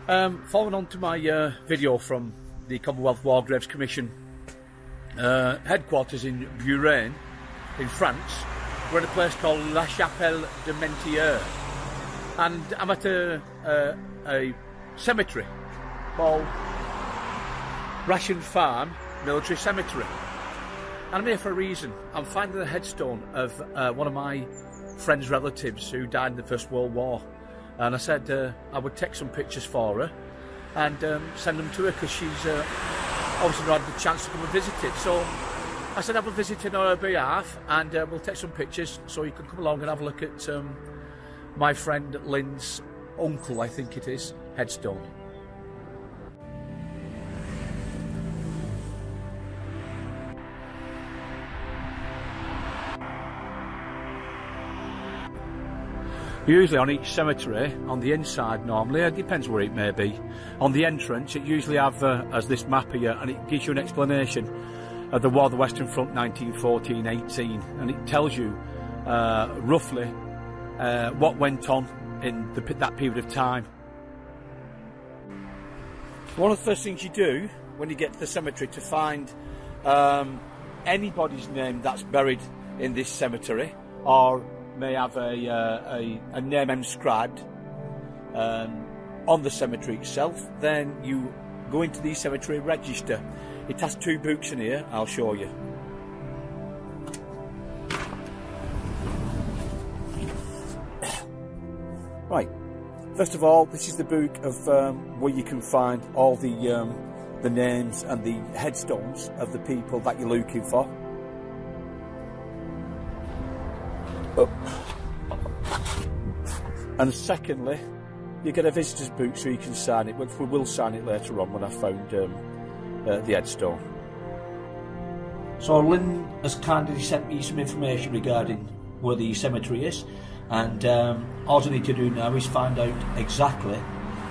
Following on to my video from the Commonwealth War Graves Commission headquarters in Burin in France, we're at a place called La Chapelle de Mentier, and I'm at a cemetery called Ration Farm Military Cemetery, and I'm here for a reason. I'm finding the headstone of one of my friend's relatives who died in the First World War, and I said I would take some pictures for her and send them to her, because she's obviously not had the chance to come and visit it. So I said I will visit it on her behalf, and we'll take some pictures so you can come along and have a look at my friend Lynn's uncle, I think it is, headstone. Usually on each cemetery, on the inside normally, it depends where it may be, on the entrance it usually have as this map here, and it gives you an explanation of the War of the Western Front 1914-18, and it tells you roughly what went on in that period of time. One of the first things you do when you get to the cemetery to find anybody's name that's buried in this cemetery, or may have a name inscribed on the cemetery itself, then you go into the cemetery register. It has two books in here, I'll show you. Right, first of all, this is the book of where you can find all the names and the headstones of the people that you're looking for. And secondly, you get a visitor's book so you can sign it, which we will sign it later on when I've found the headstone. So Lynn has kindly sent me some information regarding where the cemetery is, and all I need to do now is find out exactly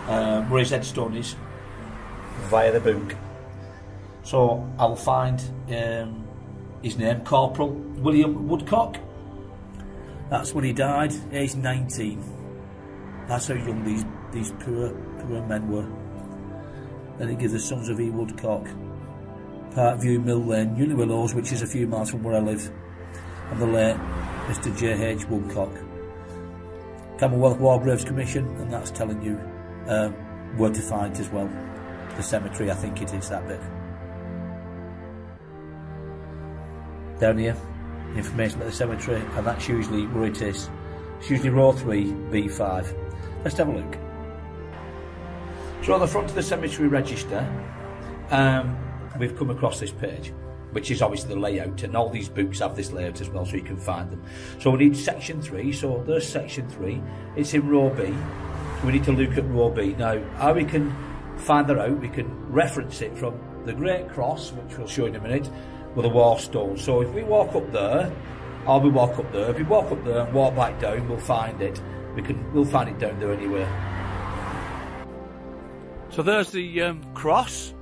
where his headstone is via the book. So I'll find his name, Corporal William Woodcock. That's when he died, age 19. That's how young these poor men were. Then it gives the Sons of E. Woodcock, Parkview Mill Lane, Newley Willows, which is a few miles from where I live, and the late Mr. J.H. Woodcock. Commonwealth War Graves Commission, and that's telling you where to find as well. The cemetery, I think it is, that bit. Down here, information about the cemetery, and that's usually where it is. It's usually row 3, B5. Let's have a look. So on the front of the cemetery register, we've come across this page, which is obviously the layout, and all these books have this layout as well, so you can find them. So we need section 3, so there's section 3, it's in row B, so we need to look at row B. Now, how we can find that out, we can reference it from the Great Cross, which we'll show in a minute, with a war stone. So if we walk up there, or we walk up there, if we walk up there and walk back down, we'll find it. We'll find it down there anyway. So there's the cross.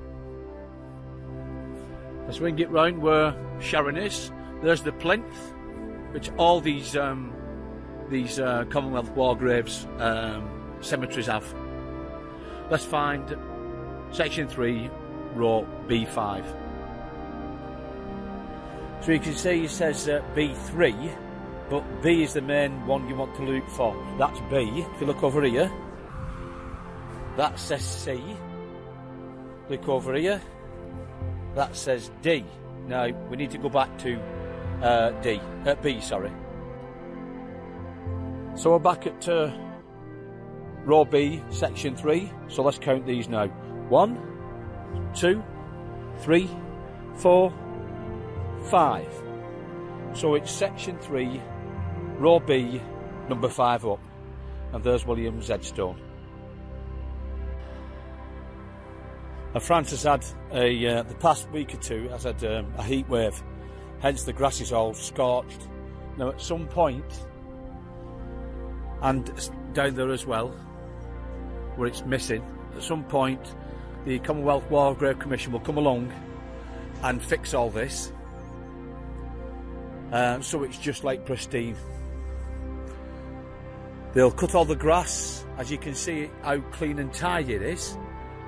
Let's swing it round where Sharon is. There's the plinth, which all these Commonwealth War Graves cemeteries have. Let's find section 3, row B5. So you can see it says B3, but B is the main one you want to look for. That's B. If you look over here, that says C. Look over here, that says D. Now we need to go back to B, sorry. So we're back at row B, section 3. So let's count these now. 1, 2, 3, 4, 5. So it's section 3, row B, number 5 up, and there's William's headstone. And France has had the past week or two has had a heat wave, hence the grass is all scorched. Now at some point, and down there as well, where it's missing, at some point the Commonwealth War Graves Commission will come along and fix all this. So it's just like pristine. They'll cut all the grass as you can see how clean and tidy it is.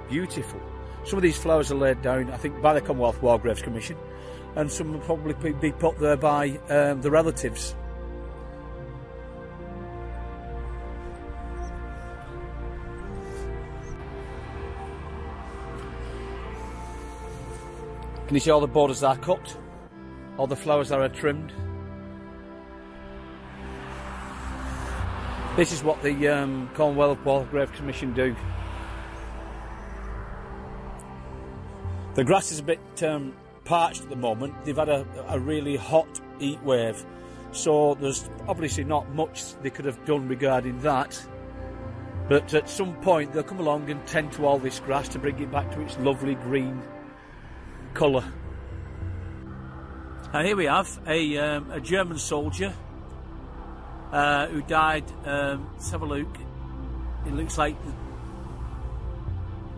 Beautiful. Some of these flowers are laid down, I think, by the Commonwealth War Graves Commission, and some will probably be put there by the relatives. Can you see all the borders are cut? All the flowers are trimmed? This is what the Commonwealth War Graves Commission do. The grass is a bit parched at the moment. They've had a really hot heat wave, so there's obviously not much they could have done regarding that. But at some point they'll come along and tend to all this grass to bring it back to its lovely green colour. And here we have a German soldier who died. Let's have a look. It looks like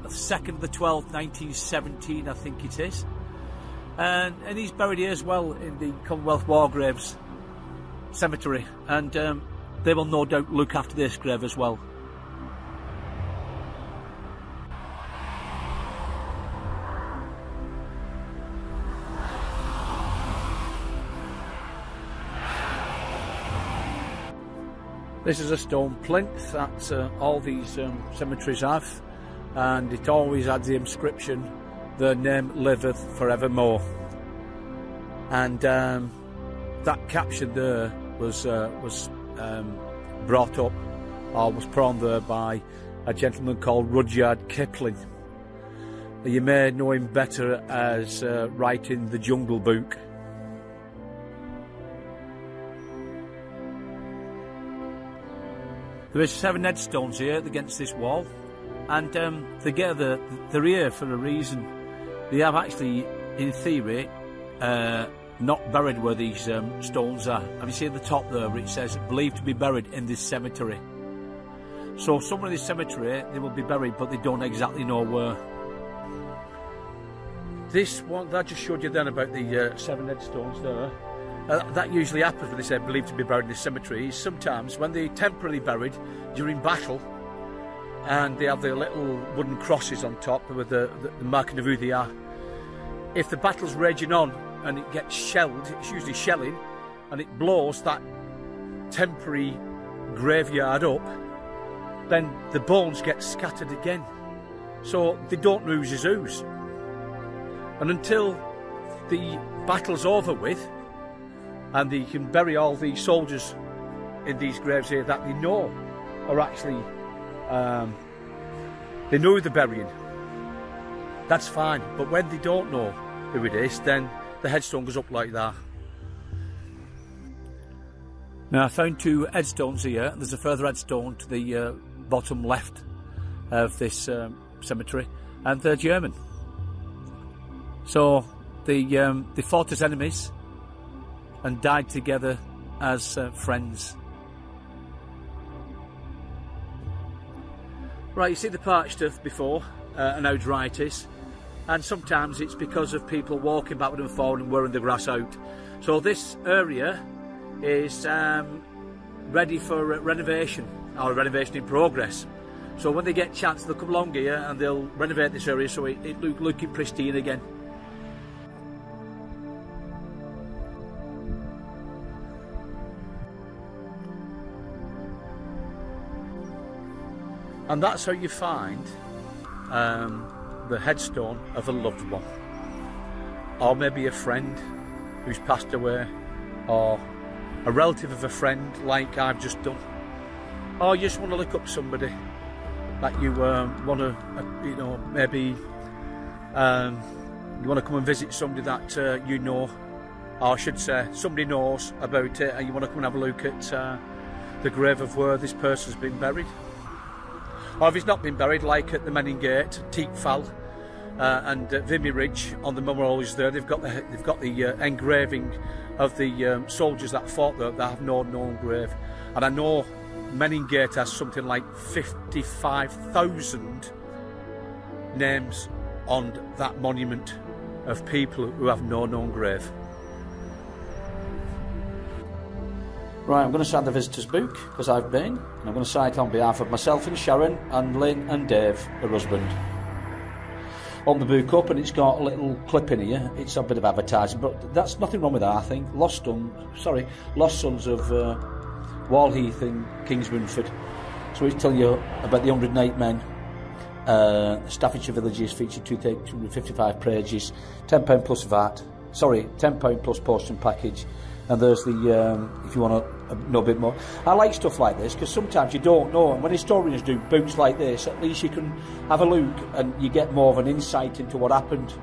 the 2nd of the 12th, 1917, I think it is. And he's buried here as well in the Commonwealth War Graves Cemetery. And they will no doubt look after this grave as well. This is a stone plinth that all these cemeteries have, and it always had the inscription, "The name liveth forevermore." And that caption there was brought up, or was put on there by a gentleman called Rudyard Kipling. You may know him better as writing the Jungle Book. There is 7 headstones here against this wall, and they're here for a reason. They have actually, in theory, not buried where these stones are. Have you seen the top there where it says "believed to be buried in this cemetery"? So somewhere in this cemetery they will be buried, but they don't exactly know where. This one that I just showed you then about the 7 headstones there. That usually happens when they say "believed to be buried in this cemetery." Sometimes when they're temporarily buried during battle, and they have their little wooden crosses on top with the marking of who they are. If the battle's raging on and it gets shelled, it's usually shelling, and it blows that temporary graveyard up, then the bones get scattered again. So they don't lose his ooze. And until the battle's over with, and they can bury all these soldiers in these graves here that they know are actually, they know who they're burying, that's fine. But when they don't know who it is, then the headstone goes up like that. Now I found 2 headstones here. There's a further headstone to the bottom left of this cemetery, and they're German. So they fought as enemies and died together as friends. Right, you see the parched earth before and how dry it is, and sometimes it's because of people walking backward and forward and wearing the grass out. So this area is ready for renovation, or renovation in progress. So when they get a chance, they'll come along here and they'll renovate this area so it looking pristine again. And that's how you find the headstone of a loved one, or maybe a friend who's passed away, or a relative of a friend like I've just done, or you just want to look up somebody that you want to, you know, maybe you want to come and visit somebody that you know, or I should say somebody knows about it, and you want to come and have a look at the grave of where this person's been buried. Or if he's not been buried, like at the Menning Gate, Teakfall, and Vimy Ridge on the memorials there, they've got the engraving of the soldiers that fought there that have no known grave. And I know Menning Gate has something like 55,000 names on that monument of people who have no known grave. Right, I'm going to sign the visitor's book, because I've been, and I'm going to sign it on behalf of myself and Sharon, and Lynn and Dave, her husband. On the book up, and it's got a little clip in here. It's a bit of advertising, but that's nothing wrong with that, I think. Lost Sons of Walheath in Kingsmanford. So it's telling you about the 108 men. Staffordshire villages featured 255 pages, £10 plus VAT. Sorry, £10 plus postage package. And there's the, if you want to know a bit more. I like stuff like this because sometimes you don't know, and when historians do books like this, at least you can have a look and you get more of an insight into what happened.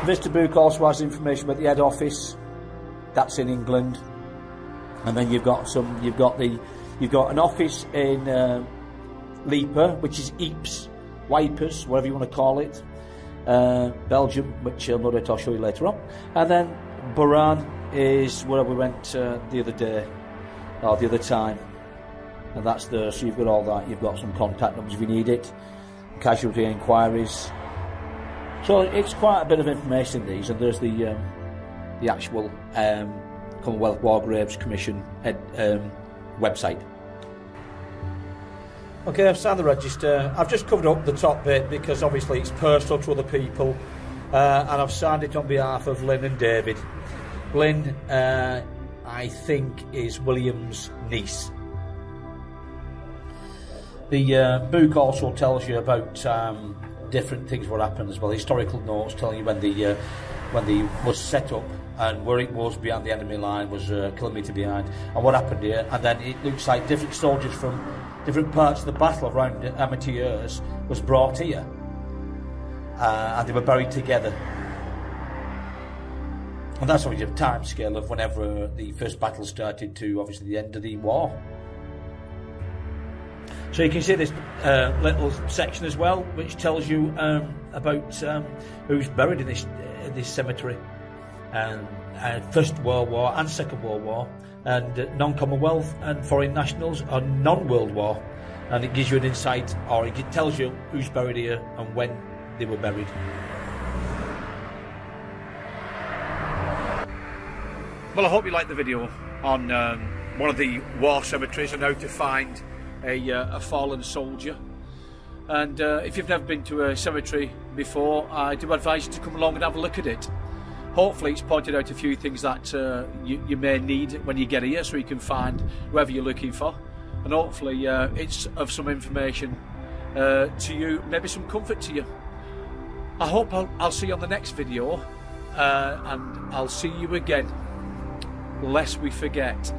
Visitor book also has information about the head office. That's in England. And then you've got an office in Lieper, which is Ypres, Wipers, whatever you want to call it. Belgium, which I'll show you later on. And then Buran is where we went the other day, or the other time. And that's there, so you've got all that. You've got some contact numbers if you need it, casualty inquiries. So it's quite a bit of information in these, and there's the actual Commonwealth War Graves Commission website. Okay, I've signed the register. I've just covered up the top bit because obviously it's personal to other people, and I've signed it on behalf of Lynn and David. Lynn, I think, is William's niece. The book also tells you about different things what happened as well. Historical notes telling you when the was set up and where it was behind the enemy line, was a kilometre behind, and what happened here. And then it looks like different soldiers from different parts of the battle around Amateur was brought here, and they were buried together. And that's obviously a time scale of whenever the first battle started to obviously the end of the war. So you can see this little section as well, which tells you about who's buried in this cemetery. First World War and Second World War, and non-Commonwealth and foreign nationals, or non-World War, and it gives you an insight, or it tells you who's buried here and when they were buried. Well, I hope you liked the video on one of the war cemeteries and how to find a fallen soldier. And if you've never been to a cemetery before, I do advise you to come along and have a look at it. Hopefully it's pointed out a few things that you may need when you get here, so you can find whoever you're looking for, and hopefully it's of some information to you, maybe some comfort to you. I hope I'll see you on the next video, and I'll see you again, lest we forget.